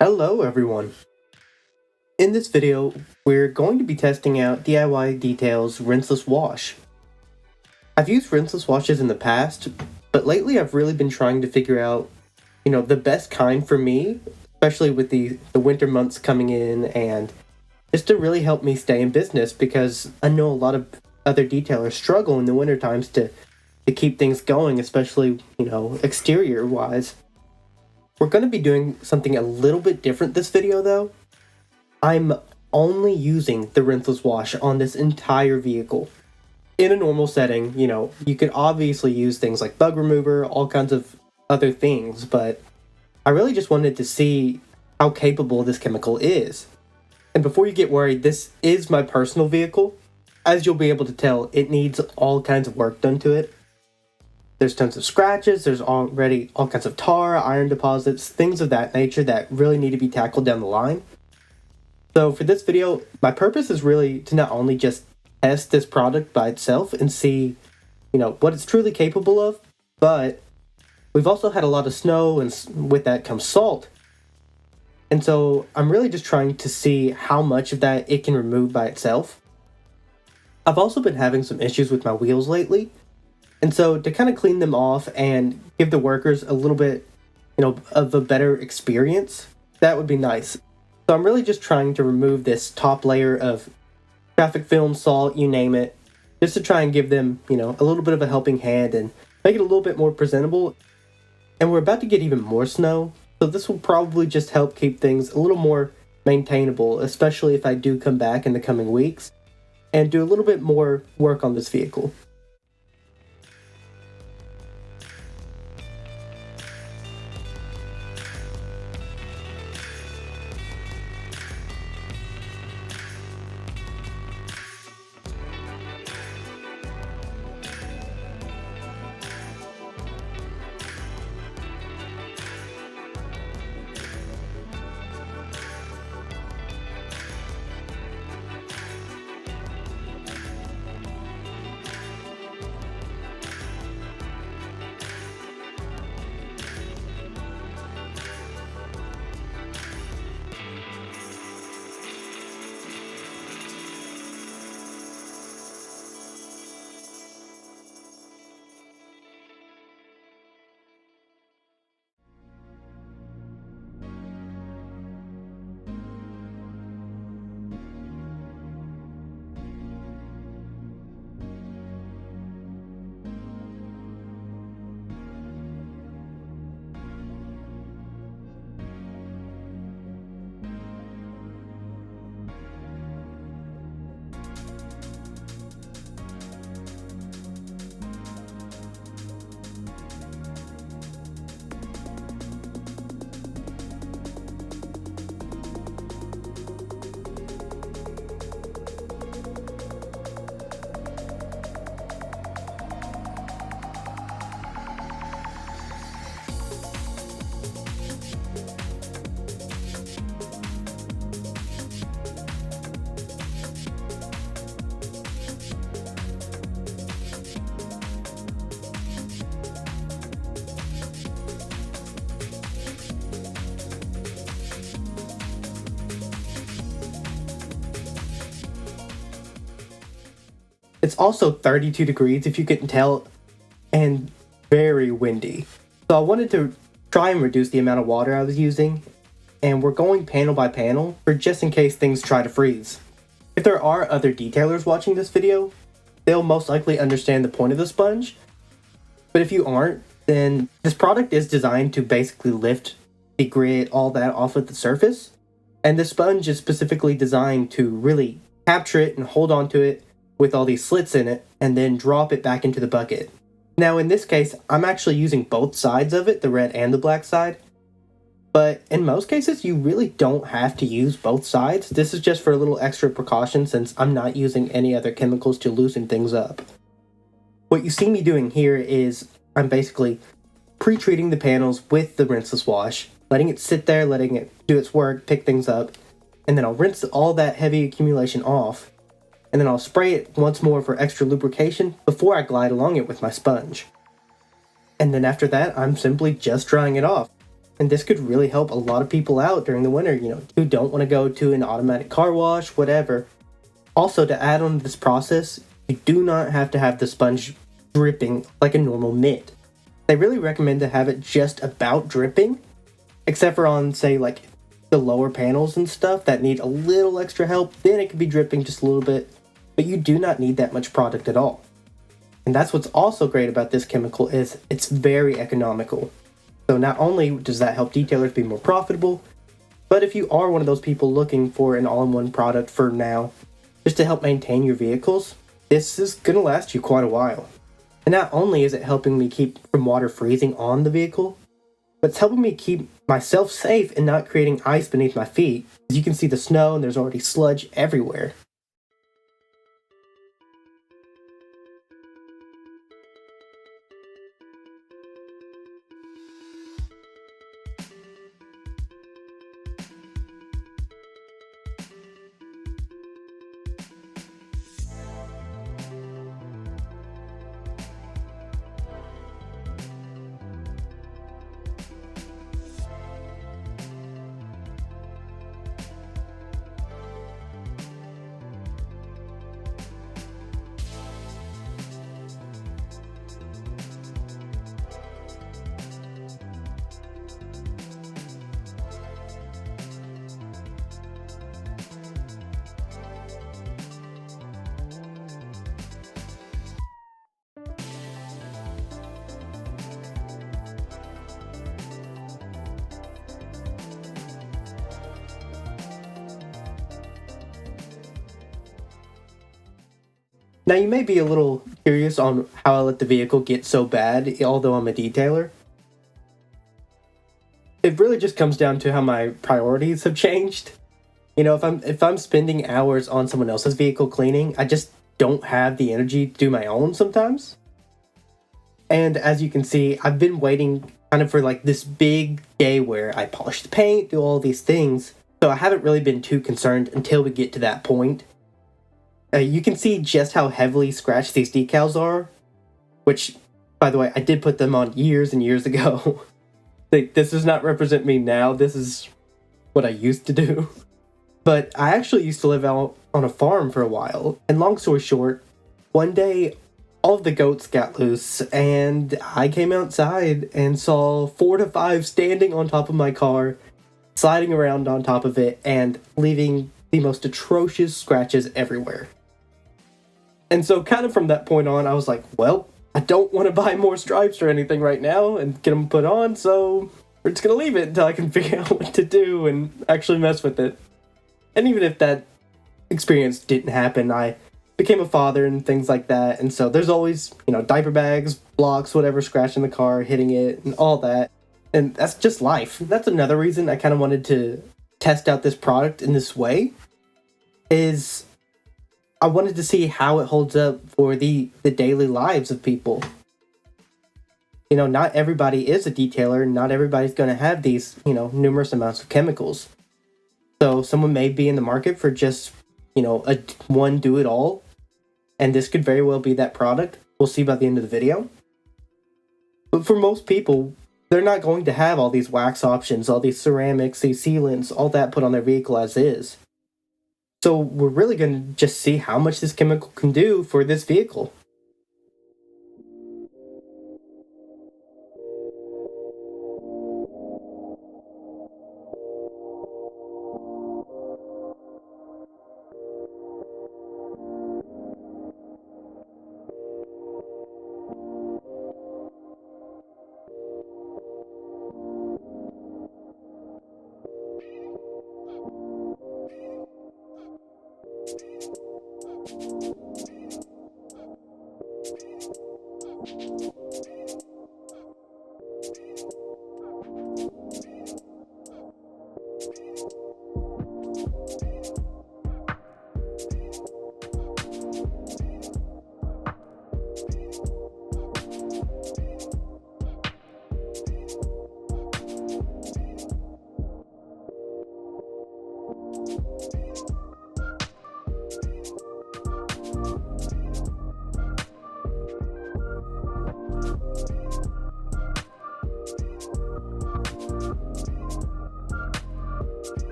Hello everyone! In this video, we're going to be testing out DIY Detail's Rinseless Wash. I've used rinseless washes in the past, but lately I've really been trying to figure out, the best kind for me, especially with the winter months coming in, and just to really help me stay in business because I know a lot of other detailers struggle in the winter times to keep things going, especially, exterior-wise. We're going to be doing something a little bit different this video though. I'm only using the rinseless wash on this entire vehicle. In a normal setting, you could obviously use things like bug remover, all kinds of other things, but I really just wanted to see how capable this chemical is. And before you get worried, this is my personal vehicle. As you'll be able to tell, it needs all kinds of work done to it. There's tons of scratches, there's already all kinds of tar, iron deposits, things of that nature that really need to be tackled down the line. So for this video, my purpose is really to not only just test this product by itself and see, what it's truly capable of, but we've also had a lot of snow and with that comes salt. And so I'm really just trying to see how much of that it can remove by itself. I've also been having some issues with my wheels lately. And so to kind of clean them off and give the workers a little bit, of a better experience, that would be nice. So I'm really just trying to remove this top layer of traffic film, salt, you name it, just to try and give them, a little bit of a helping hand and make it a little bit more presentable. And we're about to get even more snow, so this will probably just help keep things a little more maintainable, especially if I do come back in the coming weeks and do a little bit more work on this vehicle. It's also 32 degrees, if you couldn't tell, and very windy. So I wanted to try and reduce the amount of water I was using, and we're going panel by panel for just in case things try to freeze. If there are other detailers watching this video, they'll most likely understand the point of the sponge, but if you aren't, then this product is designed to basically lift the grit, all that off of the surface, and the sponge is specifically designed to really capture it and hold on to it with all these slits in it, and then drop it back into the bucket. Now in this case, I'm actually using both sides of it, the red and the black side, but in most cases you really don't have to use both sides. This is just for a little extra precaution since I'm not using any other chemicals to loosen things up. What you see me doing here is I'm basically pre-treating the panels with the rinseless wash, letting it sit there, letting it do its work, pick things up, and then I'll rinse all that heavy accumulation off, and then I'll spray it once more for extra lubrication before I glide along it with my sponge. And then after that, I'm simply just drying it off. And this could really help a lot of people out during the winter, who don't want to go to an automatic car wash, whatever. Also, to add on to this process, you do not have to have the sponge dripping like a normal mitt. They really recommend to have it just about dripping, except for on, say, like the lower panels and stuff that need a little extra help, then it could be dripping just a little bit, but you do not need that much product at all. And that's what's also great about this chemical is it's very economical. So not only does that help detailers be more profitable, but if you are one of those people looking for an all-in-one product for now, just to help maintain your vehicles, this is going to last you quite a while. And not only is it helping me keep from water freezing on the vehicle, but it's helping me keep myself safe and not creating ice beneath my feet. As you can see the snow and there's already sludge everywhere. Now you may be a little curious on how I let the vehicle get so bad, although I'm a detailer. It really just comes down to how my priorities have changed. If I'm spending hours on someone else's vehicle cleaning, I just don't have the energy to do my own sometimes. And as you can see, I've been waiting kind of for like this big day where I polish the paint, do all these things. So I haven't really been too concerned until we get to that point. You can see just how heavily scratched these decals are, which, by the way, I did put them on years and years ago. This does not represent me now. This is what I used to do. But I actually used to live out on a farm for a while. And long story short, one day all of the goats got loose and I came outside and saw 4 to 5 standing on top of my car, sliding around on top of it and leaving the most atrocious scratches everywhere. And so kind of from that point on, I was like, well, I don't want to buy more stripes or anything right now and get them put on, so we're just going to leave it until I can figure out what to do and actually mess with it. And even if that experience didn't happen, I became a father and things like that, and so there's always, diaper bags, blocks, whatever, scratching the car, hitting it, and all that. And that's just life. That's another reason I kind of wanted to test out this product in this way, is I wanted to see how it holds up for the daily lives of people. Not everybody is a detailer. Not everybody's going to have these, numerous amounts of chemicals. So someone may be in the market for just, a one do-it-all. And this could very well be that product. We'll see by the end of the video. But for most people, they're not going to have all these wax options, all these ceramics, these sealants, all that put on their vehicle as is. So we're really going to just see how much this chemical can do for this vehicle.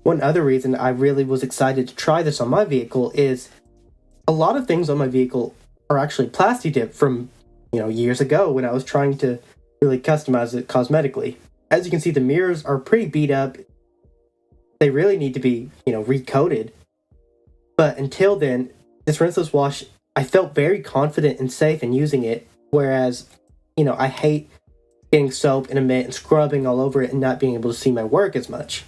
One other reason I really was excited to try this on my vehicle is a lot of things on my vehicle are actually plasti dip from, years ago when I was trying to really customize it cosmetically. As you can see, the mirrors are pretty beat up. They really need to be, recoated. But until then, this rinseless wash, I felt very confident and safe in using it. Whereas, I hate getting soap in a mitt and scrubbing all over it and not being able to see my work as much.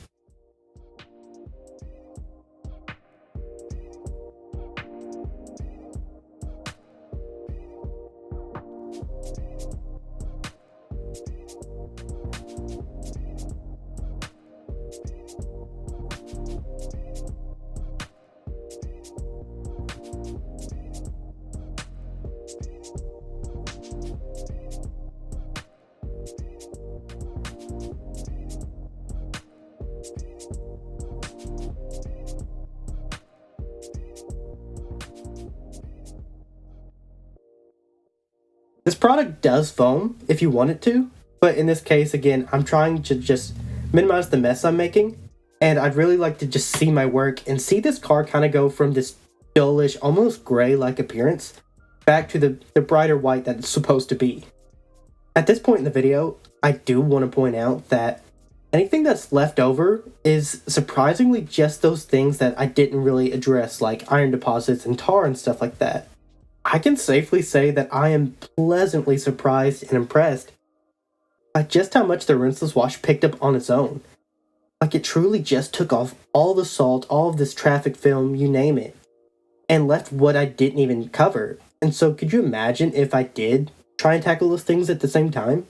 This product does foam if you want it to, but in this case, again, I'm trying to just minimize the mess I'm making, and I'd really like to just see my work and see this car kind of go from this dullish, almost gray-like appearance back to the brighter white that it's supposed to be. At this point in the video, I do want to point out that anything that's left over is surprisingly just those things that I didn't really address, like iron deposits and tar and stuff like that. I can safely say that I am pleasantly surprised and impressed by just how much the rinseless wash picked up on its own. Like, it truly just took off all the salt, all of this traffic film, you name it, and left what I didn't even cover. And so could you imagine if I did try and tackle those things at the same time?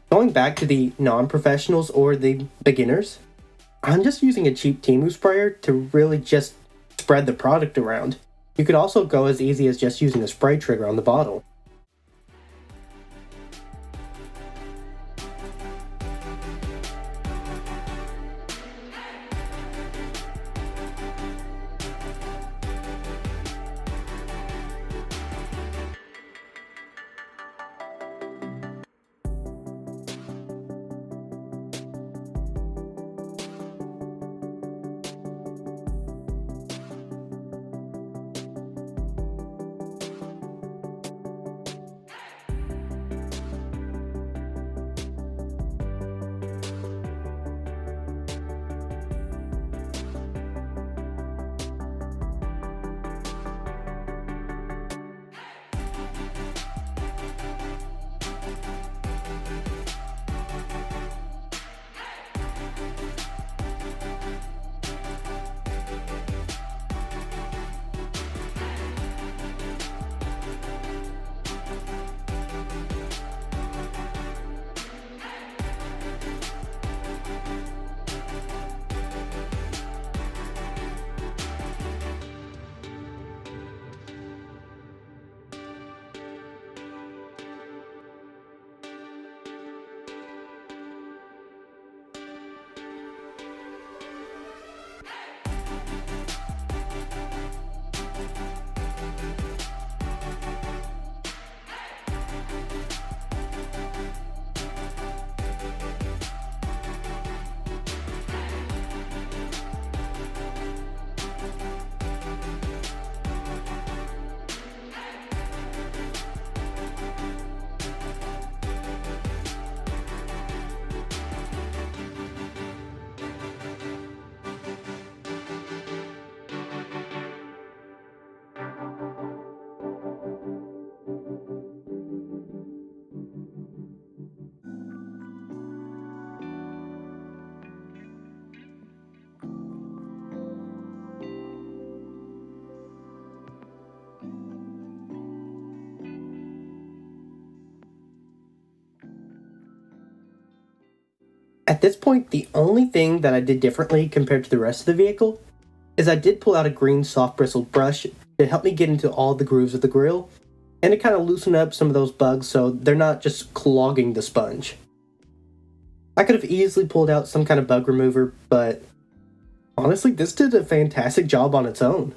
Going back to the non-professionals or the beginners, I'm just using a cheap Temu sprayer to really just spread the product around. You could also go as easy as just using a spray trigger on the bottle. At this point, the only thing that I did differently compared to the rest of the vehicle is I did pull out a green soft bristled brush to help me get into all the grooves of the grill and to kind of loosen up some of those bugs so they're not just clogging the sponge. I could have easily pulled out some kind of bug remover, but honestly, this did a fantastic job on its own.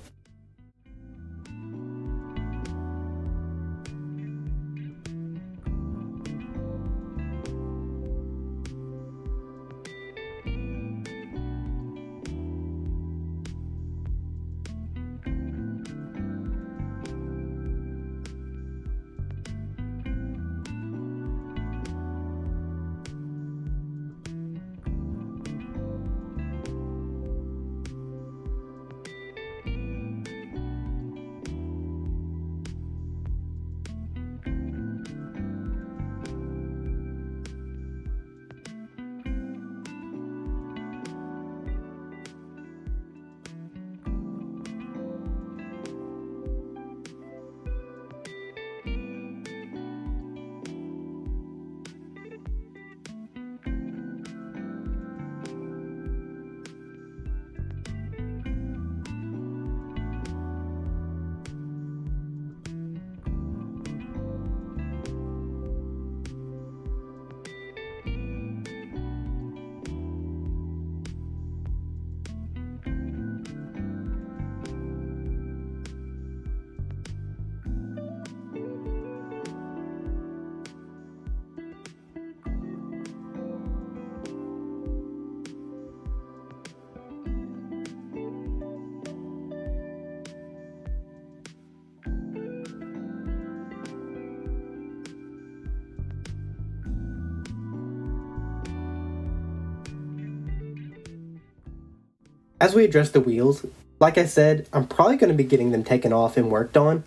As we address the wheels, like I said, I'm probably going to be getting them taken off and worked on.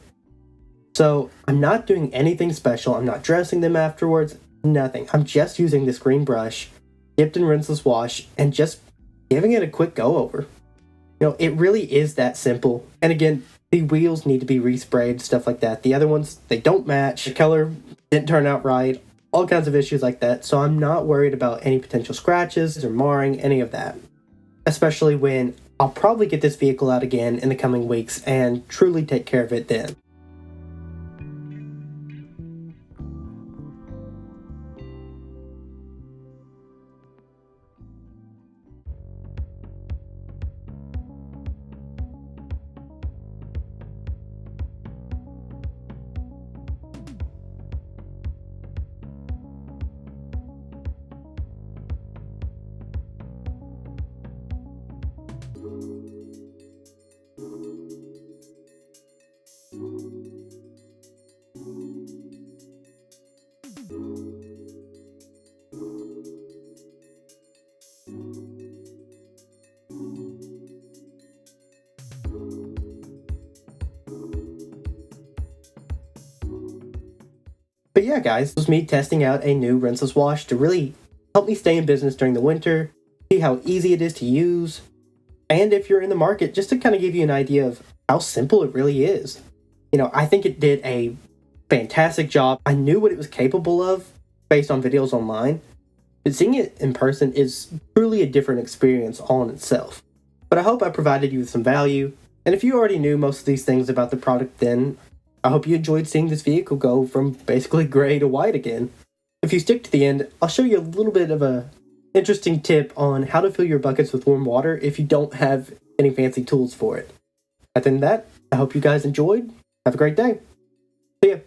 So I'm not doing anything special. I'm not dressing them afterwards, nothing. I'm just using this green brush, dipped in rinseless wash, and just giving it a quick go over. It really is that simple. And again, the wheels need to be resprayed, stuff like that. The other ones, they don't match. The color didn't turn out right. All kinds of issues like that. So I'm not worried about any potential scratches or marring, any of that. Especially when I'll probably get this vehicle out again in the coming weeks and truly take care of it then. But yeah, guys, this was me testing out a new rinseless wash to really help me stay in business during the winter, see how easy it is to use, and if you're in the market, just to kind of give you an idea of how simple it really is. I think it did a fantastic job. I knew what it was capable of based on videos online, but seeing it in person is truly a different experience all in itself. But I hope I provided you with some value, and if you already knew most of these things about the product then, I hope you enjoyed seeing this vehicle go from basically gray to white again. If you stick to the end, I'll show you a little bit of a interesting tip on how to fill your buckets with warm water if you don't have any fancy tools for it. Other than that, I hope you guys enjoyed. Have a great day. See ya.